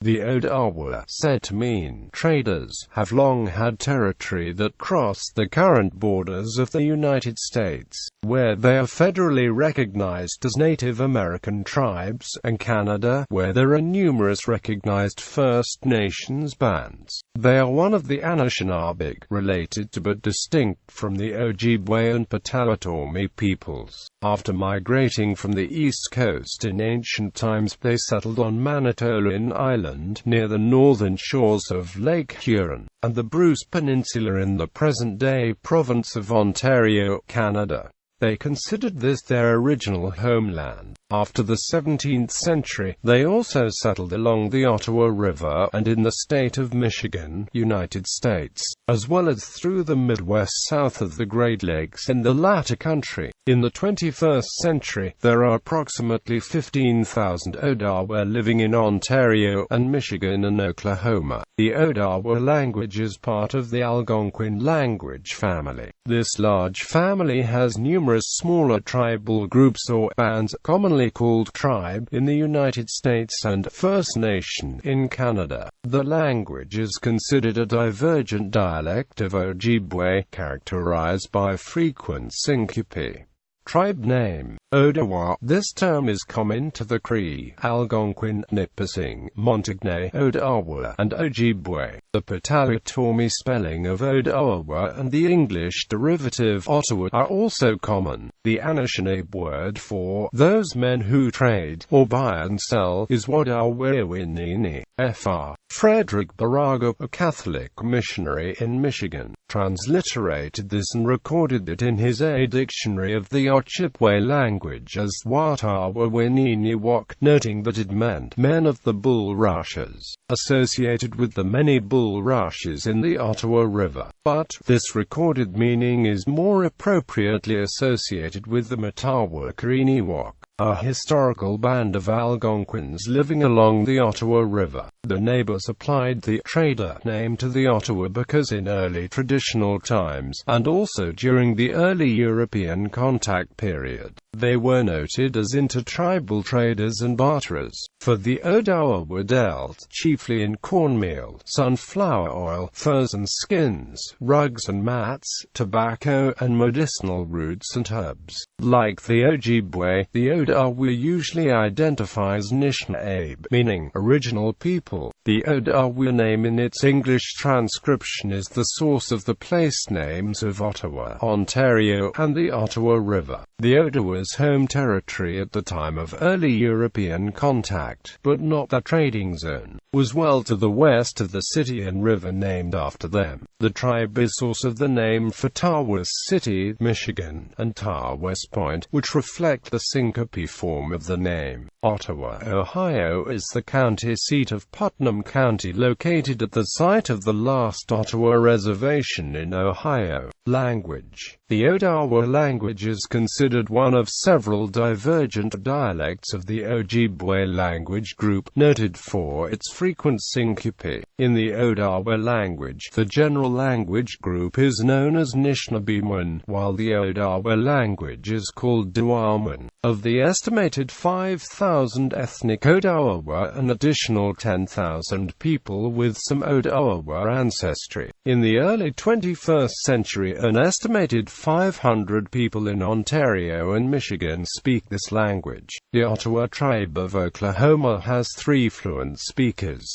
The Odawa, said to mean traders, have long had territory that crossed the current borders of the United States, where they are federally recognized as Native American tribes, and Canada, where there are numerous recognized First Nations bands. They are one of the Anishinaabeg, related to but distinct from the Ojibwe and Potawatomi peoples. After migrating from the east coast in ancient times, they settled on Manitoulin Island, near the northern shores of Lake Huron, and the Bruce Peninsula in the present-day province of Ontario, Canada. They considered this their original homeland. After the 17th century, they also settled along the Ottawa River and in the state of Michigan, United States, as well as through the Midwest south of the Great Lakes in the latter country. In the 21st century, there are approximately 15,000 Odawa living in Ontario and Michigan and Oklahoma. The Odawa language is part of the Algonquin language family. This large family has numerous smaller tribal groups or bands, commonly called tribe in the United States and First Nation in Canada. The language is considered a divergent dialect of Ojibwe, characterized by frequent syncope. Tribe name: Odawa. This term is common to the Cree, Algonquin, Nipissing, Montagnais, Odawa, and Ojibwe. The Potawatomi spelling of Odawa and the English derivative Ottawa are also common. The Anishinaabe word for those men who trade, or buy and sell, is Wadawewinini. Fr. Frederick Baraga, a Catholic missionary in Michigan, transliterated this and recorded it in his A Dictionary of the Ojibwe language as Watawewininiwak, noting that it meant men of the bulrushes, associated with the many bulrushes in the Ottawa River. But this recorded meaning is more appropriately associated with the Matawakiriniwak, a historical band of Algonquins living along the Ottawa River. The neighbors applied the trader name to the Ottawa because in early traditional times, and also during the early European contact period, they were noted as intertribal traders and barterers. For the Odawa were dealt chiefly in cornmeal, sunflower oil, furs and skins, rugs and mats, tobacco, and medicinal roots and herbs. Like the Ojibwe, the Odawa usually identify as Anishinaabeg, meaning original people. The Odawa name in its English transcription is the source of the place names of Ottawa, Ontario, and the Ottawa River. The Odawa's home territory at the time of early European contact, but not their trading zone, was well to the west of the city and river named after them. The tribe is source of the name for Tawas City, Michigan, and Tar West Point, which reflect the syncope form of the name. Ottawa, Ohio is the county seat of Putnam County, located at the site of the last Ottawa Reservation in Ohio. Language: the Odawa language is considered one of several divergent dialects of the Ojibwe language group, noted for its frequent syncope. In the Odawa language, the general language group is known as Anishinaabemon, while the Odawa language is called Duaman. Of the estimated 5,000 ethnic Odawa, an additional 10,000 people with some Odawa ancestry. In the early 21st century, an estimated 500 people in Ontario and Michigan speak this language. The Ottawa tribe of Oklahoma has 3 fluent speakers.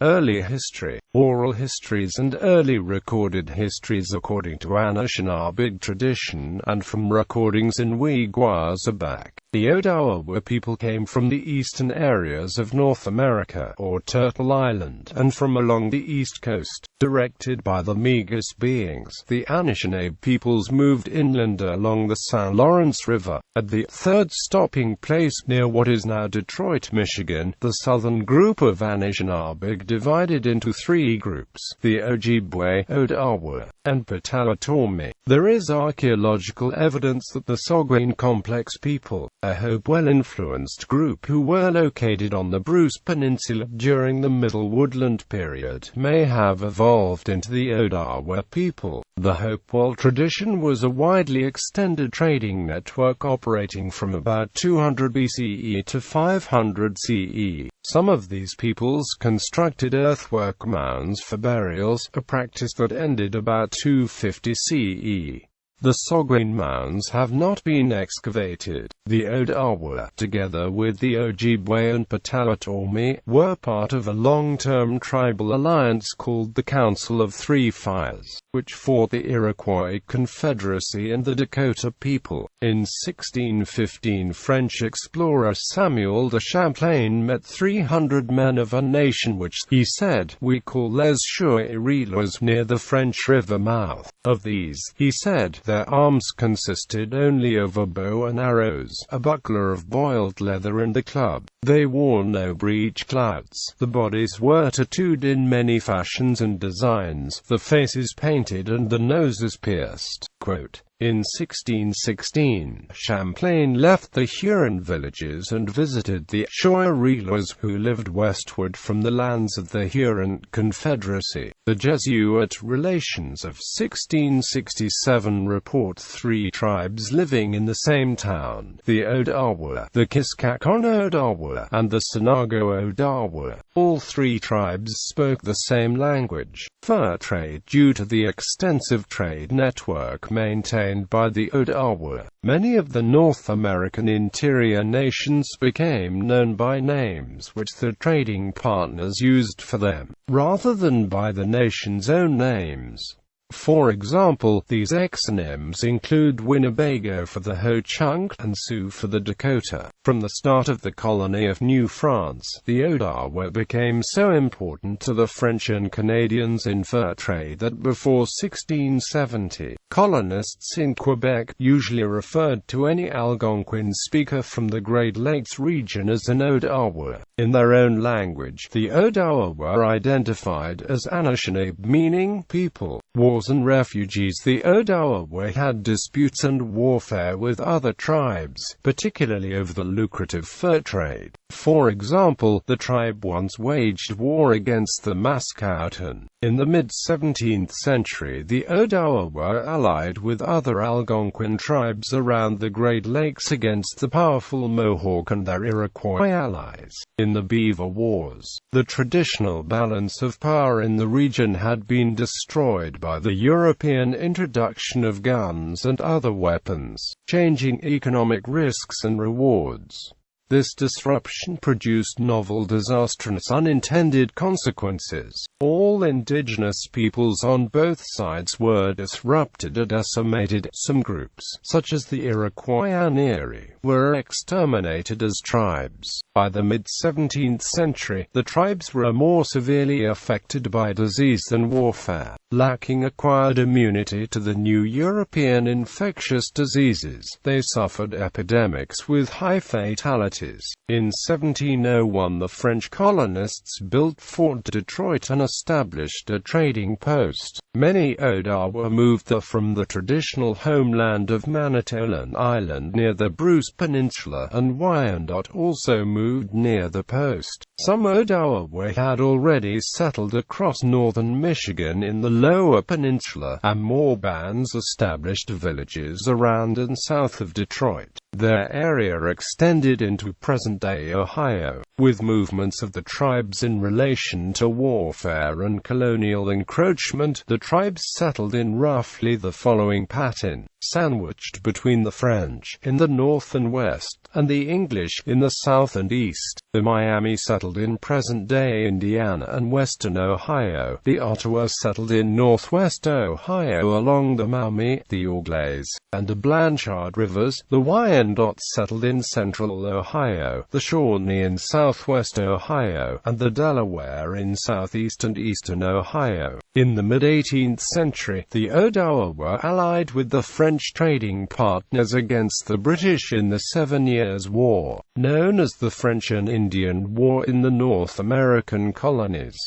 Early history, oral histories and early recorded histories according to Anishinaabeg tradition and from recordings in Uyvsdi. The Odawa people came from the eastern areas of North America, or Turtle Island, and from along the east coast. Directed by the Migas beings, the Anishinaabe peoples moved inland along the St. Lawrence River. At the third stopping place near what is now Detroit, Michigan, the southern group of Anishinaabeg divided into 3 groups: the Ojibwe, Odawa, and Potawatomi. There is archaeological evidence that the Saugeen Complex people, a Hopewell-influenced group who were located on the Bruce Peninsula during the Middle Woodland period, may have evolved into the Odawa people. The Hopewell tradition was a widely extended trading network operating from about 200 BCE to 500 CE. Some of these peoples constructed earthwork mounds for burials, a practice that ended about 250 CE. The Saugeen mounds have not been excavated. The Odawa, together with the Ojibwe and Potawatomi, were part of a long-term tribal alliance called the Council of Three Fires, which fought the Iroquois Confederacy and the Dakota people. In 1615, French explorer Samuel de Champlain met 300 men of a nation which, he said, we call les Chouerillas, near the French river mouth. Of these, he said, their arms consisted only of a bow and arrows, a buckler of boiled leather and a club. They wore no breechclouts. The bodies were tattooed in many fashions and designs, the faces painted and the noses pierced. Quote, in 1616, Champlain left the Huron villages and visited the Chouerillas, who lived westward from the lands of the Huron Confederacy. The Jesuit Relations of 1667 report 3 tribes living in the same town: the Odawa, the Kiskakon Odawa, and the Sinago Odawa. All 3 tribes spoke the same language. Fur trade. Due to the extensive trade network maintained by the Odawa, many of the North American interior nations became known by names which the trading partners used for them, rather than by the nation's own names. For example, these exonyms include Winnebago for the Ho-Chunk, and Sioux for the Dakota. From the start of the colony of New France, the Odawa became so important to the French and Canadians in fur trade that before 1670, colonists in Quebec usually referred to any Algonquin speaker from the Great Lakes region as an Odawa. In their own language, the Odawa were identified as Anishinaabeg, meaning people. Wars and refugees. The Odawa had disputes and warfare with other tribes, particularly over the lucrative fur trade. For example, the tribe once waged war against the Mascoutin. In the mid-17th century, the Odawa were allied with other Algonquin tribes around the Great Lakes against the powerful Mohawk and their Iroquois allies. In the Beaver Wars, the traditional balance of power in the region had been destroyed by the European introduction of guns and other weapons, changing economic risks and rewards. This disruption produced novel disastrous unintended consequences. All indigenous peoples on both sides were disrupted or decimated. Some groups, such as the Iroquois and Erie, were exterminated as tribes. By the mid-17th century, the tribes were more severely affected by disease than warfare. Lacking acquired immunity to the new European infectious diseases, they suffered epidemics with high fatalities. In 1701, the French colonists built Fort Detroit and established a trading post. Many Odawa moved there from the traditional homeland of Manitoulin Island near the Bruce Peninsula, and Wyandot also moved near the post. Some Odawa had already settled across northern Michigan in the lower peninsula, and more bands established villages around and south of Detroit. Their area extended into present-day Ohio, with movements of the tribes in relation to warfare and colonial encroachment. The tribes settled in roughly the following pattern: sandwiched between the French in the north and west, and the English in the south and east. The Miami settled in present-day Indiana and western Ohio. The Ottawa settled in northwest Ohio along the Maumee, the Auglaize, and the Blanchard rivers. The Wyandots settled in central Ohio, the Shawnee in southwest Ohio, and the Delaware in southeast and eastern Ohio. In the mid-18th century, the Odawa were allied with the French trading partners against the British in the 7 Years' War, known as the French and Indian War in the North American colonies.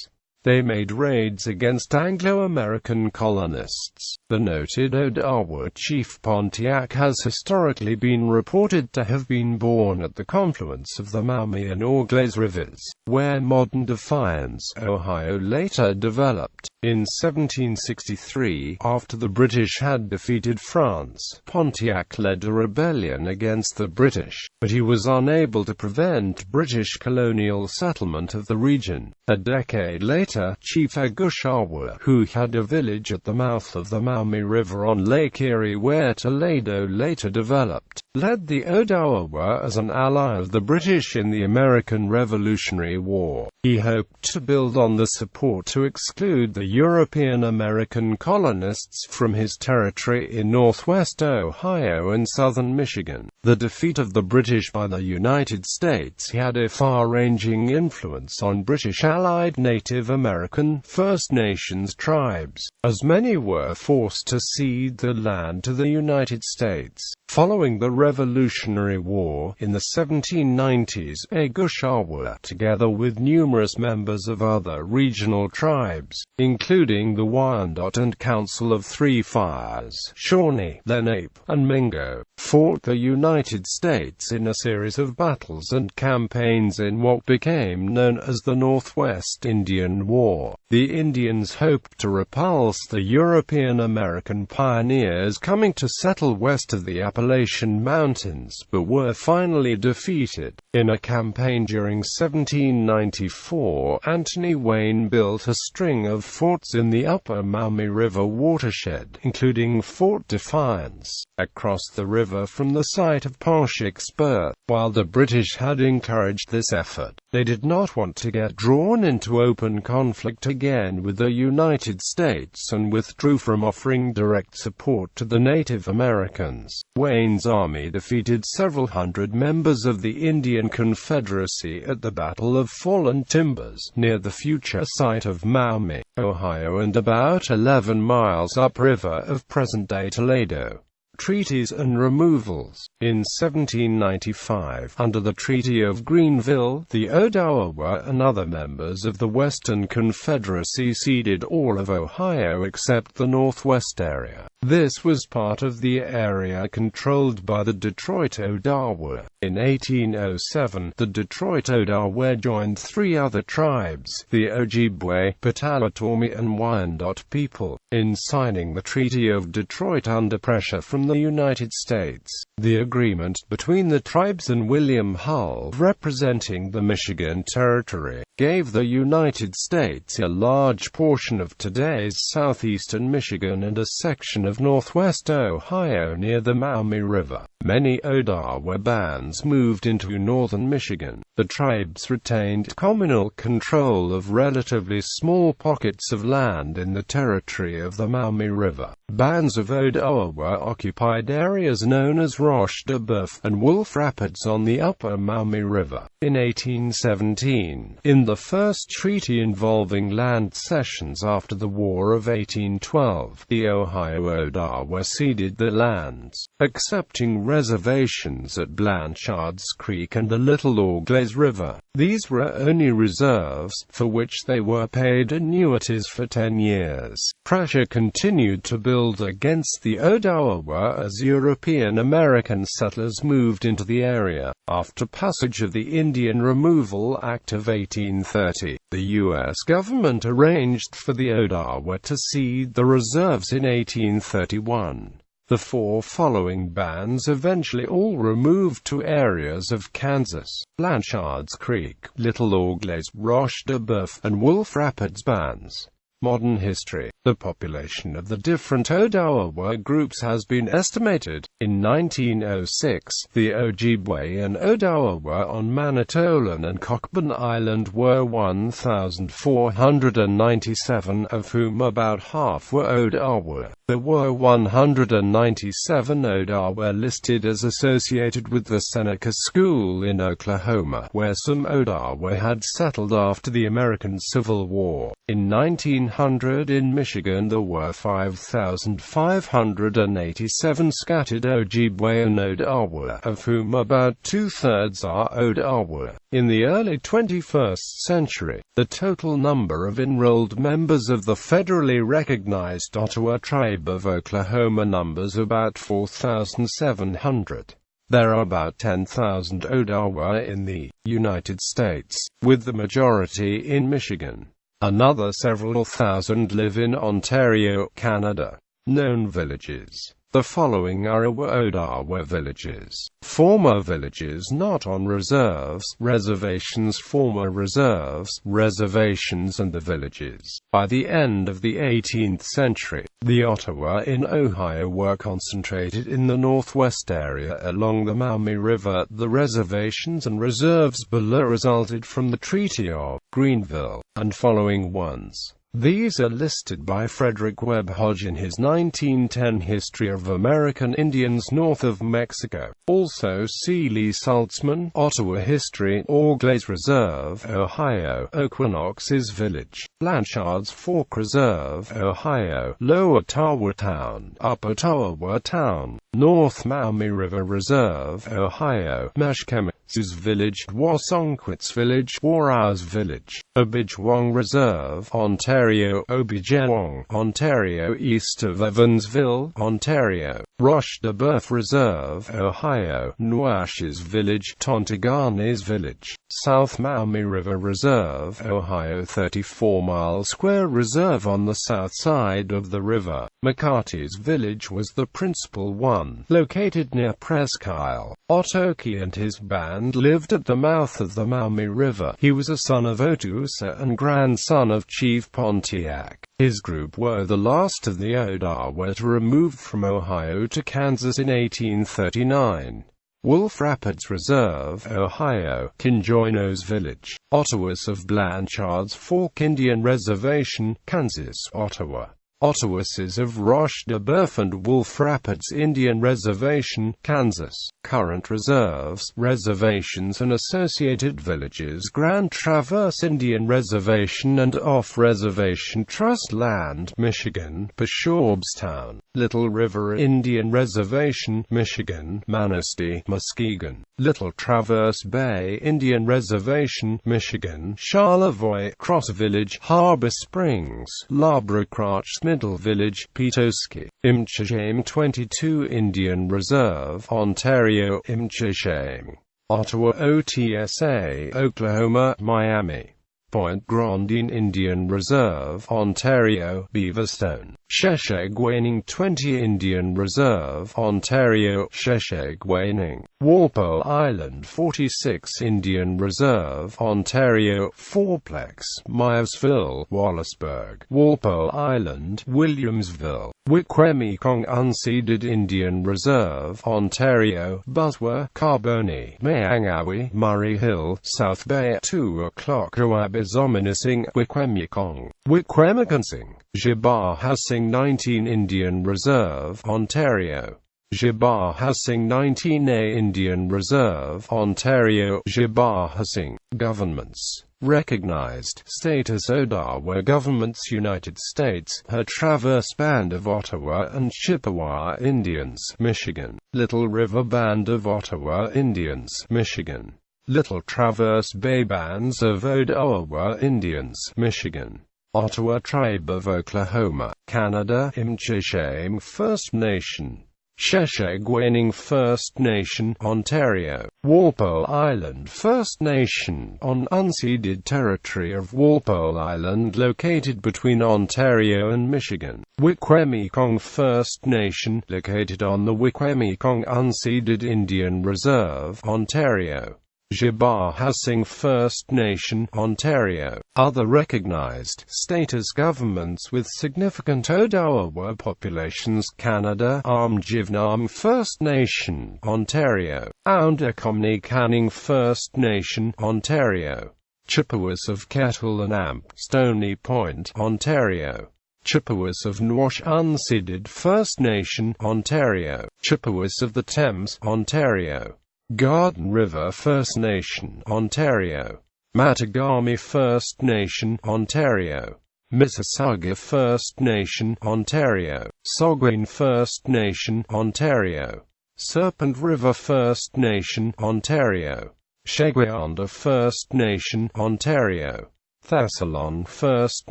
They made raids against Anglo-American colonists. The noted Odawa chief Pontiac has historically been reported to have been born at the confluence of the Maumee and Auglaize rivers, where modern Defiance, Ohio later developed. In 1763, after the British had defeated France, Pontiac led a rebellion against the British, but he was unable to prevent British colonial settlement of the region. A decade later, Chief Agushawa, who had a village at the mouth of the Maumee River on Lake Erie where Toledo later developed, led the Odawa as an ally of the British in the American Revolutionary War. He hoped to build on the support to exclude the European American colonists from his territory in northwest Ohio and southern Michigan. The defeat of the British by the United States had a far-ranging influence on British allied Native American First Nations tribes, as many were forced to cede the land to the United States. Following the Revolutionary War, in the 1790s, Agushawa, together with numerous members of other regional tribes, including the Wyandot and Council of Three Fires, Shawnee, Lenape, and Mingo, fought the United States in a series of battles and campaigns in what became known as the Northwest Indian War. The Indians hoped to repulse the European American pioneers coming to settle west of the Appalachian Mountains, but were finally defeated. In a campaign during 1794, Anthony Wayne built a string of forts in the upper Maumee River watershed, including Fort Defiance, across the river from the site of Pontiac's birth. While the British had encouraged this effort, they did not want to get drawn into open conflict again with the United States and withdrew from offering direct support to the Native Americans. Wayne's army defeated several hundred members of the Indian Confederacy at the Battle of Fallen Timbers, near the future site of Maumee, Ohio and about 11 miles upriver of present-day Toledo. Treaties and Removals. In 1795, under the Treaty of Greenville, the Odawa and other members of the Western Confederacy ceded all of Ohio except the northwest area. This was part of the area controlled by the Detroit Odawa. In 1807, the Detroit Odawa joined three other tribes, the Ojibwe, Potawatomi and Wyandot people, in signing the Treaty of Detroit under pressure from the United States. The agreement between the tribes and William Hull, representing the Michigan Territory, gave the United States a large portion of today's southeastern Michigan and a section of northwest Ohio near the Maumee River. Many Odawa bands moved into northern Michigan. The tribes retained communal control of relatively small pockets of land in the territory of the Maumee River. Bands of Odawa occupied areas known as Roche de Boeuf and Wolf Rapids on the upper Maumee River. In 1817, in the first treaty involving land cessions after the War of 1812, the Ohio Odawa ceded the lands, accepting reservations at Blanchard's Creek and the Little Auglaize River. These were only reserves, for which they were paid annuities for 10 years. Pressure continued to build against the Odawa as European American settlers moved into the area. After passage of the Indian Removal Act of 1830, the U.S. government arranged for the Odawa to cede the reserves in 1831. The four following bands eventually all removed to areas of Kansas. Blanchard's Creek, Little Auglaize, Roche de Boeuf, and Wolf Rapids bands. Modern history. The population of the different Odawa groups has been estimated. In 1906, the Ojibwe and Odawa on Manitoulin and Cockburn Island were 1,497, of whom about half were Odawa. There were 197 Odawa listed as associated with the Seneca School in Oklahoma, where some Odawa had settled after the American Civil War. In 1900, 1900 in Michigan there were 5,587 scattered Ojibwe and Odawa, of whom about two-thirds are Odawa. In the early 21st century, the total number of enrolled members of the federally recognized Ottawa Tribe of Oklahoma numbers about 4,700. There are about 10,000 Odawa in the United States, with the majority in Michigan. Another several thousand live in Ontario, Canada. Known villages. The following are Odawa villages. Former villages not on reserves, reservations, former reserves, reservations and the villages. By the end of the 18th century, the Ottawa in Ohio were concentrated in the northwest area along the Maumee River. The reservations and reserves below resulted from the Treaty of Greenville, and following ones. These are listed by Frederick Webb Hodge in his 1910 History of American Indians North of Mexico. Also see Lee Saltzman, Ottawa History, Auglaize Reserve, Ohio, Equinoxes Village, Blanchard's Fork Reserve, Ohio, Lower Ottawa Town, Upper Ottawa Town, North Maumee River Reserve, Ohio, Mashkemez's Village, Wasonquet's Village, Warau's Village, Obijwong Reserve, Ontario, Obijwong, Ontario, east of Evansville, Ontario, Roche de Boeuf Reserve, Ohio, Nuash's Village, Tontaganes Village, South Maumee River Reserve, Ohio, 34-mile square reserve on the south side of the river. McCarty's Village was the principal one, located near Presque Isle. Otoki and his band lived at the mouth of the Maumee River. He was a son of Otusa and grandson of Chief Pontiac. His group were the last of the Odawa to remove from Ohio to Kansas in 1839. Wolf Rapids Reserve, Ohio, Kinjoino's Village, Ottawas of Blanchard's Fork Indian Reservation, Kansas, Ottawa. Ottawases of Roche de Boeuf and Wolf Rapids Indian Reservation, Kansas. Current reserves, reservations and associated villages: Grand Traverse Indian Reservation and Off-Reservation Trust Land, Michigan, Peshawbstown. Little River Indian Reservation, Michigan, Manistee, Muskegon. Little Traverse Bay Indian Reservation, Michigan, Charlevoix, Cross Village, Harbor Springs, Labrecroix Middle Village, Petoskey. Imchashame 22 Indian Reserve, Ontario, Imchashame. Ottawa OTSA, Oklahoma, Miami. Point Grandin Indian Reserve, Ontario, Beaverstone. Sheshegwaining 20 Indian Reserve, Ontario, Sheshegwaining. Walpole Island 46 Indian Reserve, Ontario, Fourplex, Myersville, Wallaceburg. Walpole Island, Williamsville. Wikwemikong Unceded Indian Reserve, Ontario, Buswa, Carboni, Mayangawi, Murray Hill, South Bay. 2 o'clock. Oabizominasing, Wikwemikong. Wikwemikansing. Jibar Hasing 19 Indian Reserve, Ontario. Jibar Hasing 19A Indian Reserve, Ontario. Jibar Hasing. Governments. Recognized status: Odawa Governments, United States. Her Traverse Band of Ottawa and Chippewa Indians, Michigan. Little River Band of Ottawa Indians, Michigan. Little Traverse Bay Bands of Odawa Indians, Michigan. Ottawa Tribe of Oklahoma, Canada. Imchashame First Nation. Sheshegwaining First Nation, Ontario. Walpole Island First Nation, on unceded territory of Walpole Island located between Ontario and Michigan. Wikwemikong First Nation, located on the Wikwemikong Unceded Indian Reserve, Ontario. Jibar Hasing First Nation, Ontario. Other recognized status governments with significant Odawa populations: Canada. Armjivnam First Nation, Ontario. Aundakomni Canning First Nation, Ontario. Chippewas of Kettle and Amp, Stony Point, Ontario. Chippewas of Nwash Unceded First Nation, Ontario. Chippewas of the Thames, Ontario. Garden River First Nation, Ontario. Matagami First Nation, Ontario. Mississauga First Nation, Ontario. Saugeen First Nation, Ontario. Serpent River First Nation, Ontario. Shagwayanda First Nation, Ontario. Thessalon First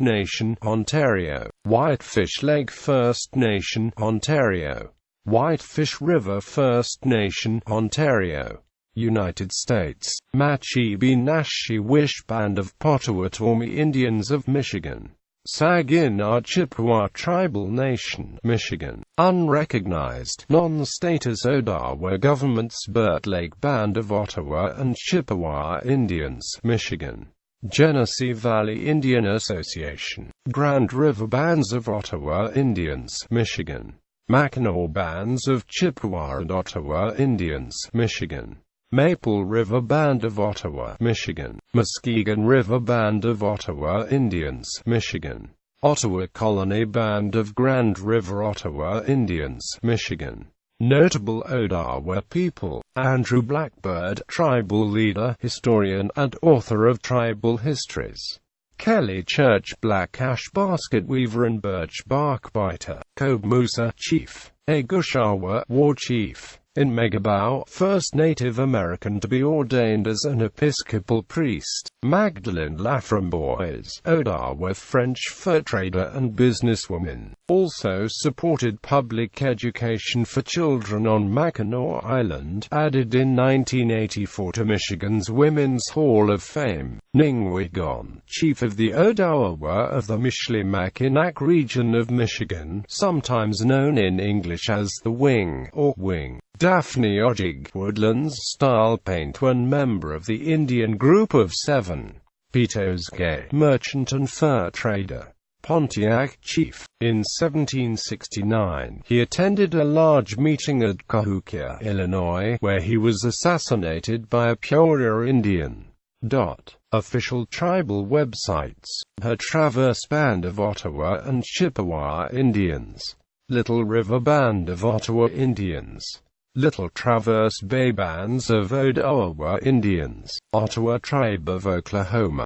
Nation, Ontario. Whitefish Lake First Nation, Ontario. Whitefish River First Nation, Ontario. United States. Matchebi-Nashi-Wish Band of Potawatomi Indians of Michigan. Saginaw Chippewa Tribal Nation, Michigan. Unrecognized, non-status Odawa Government's Burt Lake Band of Ottawa and Chippewa Indians, Michigan. Genesee Valley Indian Association. Grand River Bands of Ottawa Indians, Michigan. Mackinaw Bands of Chippewa and Ottawa Indians, Michigan. Maple River Band of Ottawa, Michigan. Muskegon River Band of Ottawa Indians, Michigan. Ottawa Colony Band of Grand River Ottawa Indians, Michigan. Notable Odawa people: Andrew Blackbird, tribal leader, historian, and author of tribal histories. Kelly Church, Black Ash Basket Weaver and Birch Bark Biter. Kobe Musa, Chief. Agushawa, War Chief. In Megabao, first Native American to be ordained as an Episcopal priest. Magdalene Laframboise, Odawa French fur trader and businesswoman. Also supported public education for children on Mackinac Island, added in 1984 to Michigan's Women's Hall of Fame. Ningwigon, chief of the Odawa of the Michilimackinac region of Michigan, sometimes known in English as the Wing, or Wing. Daphne Ojig, Woodlands-style paint, one member of the Indian Group of Seven. Uyvsdi, merchant and fur trader. Pontiac, chief. In 1769, he attended a large meeting at Cahokia, Illinois, where he was assassinated by a Pura Indian. Official tribal websites. Her Traverse Band of Ottawa and Chippewa Indians. Little River Band of Ottawa Indians. Little Traverse Bay Bands of Odawa Indians. Ottawa Tribe of Oklahoma.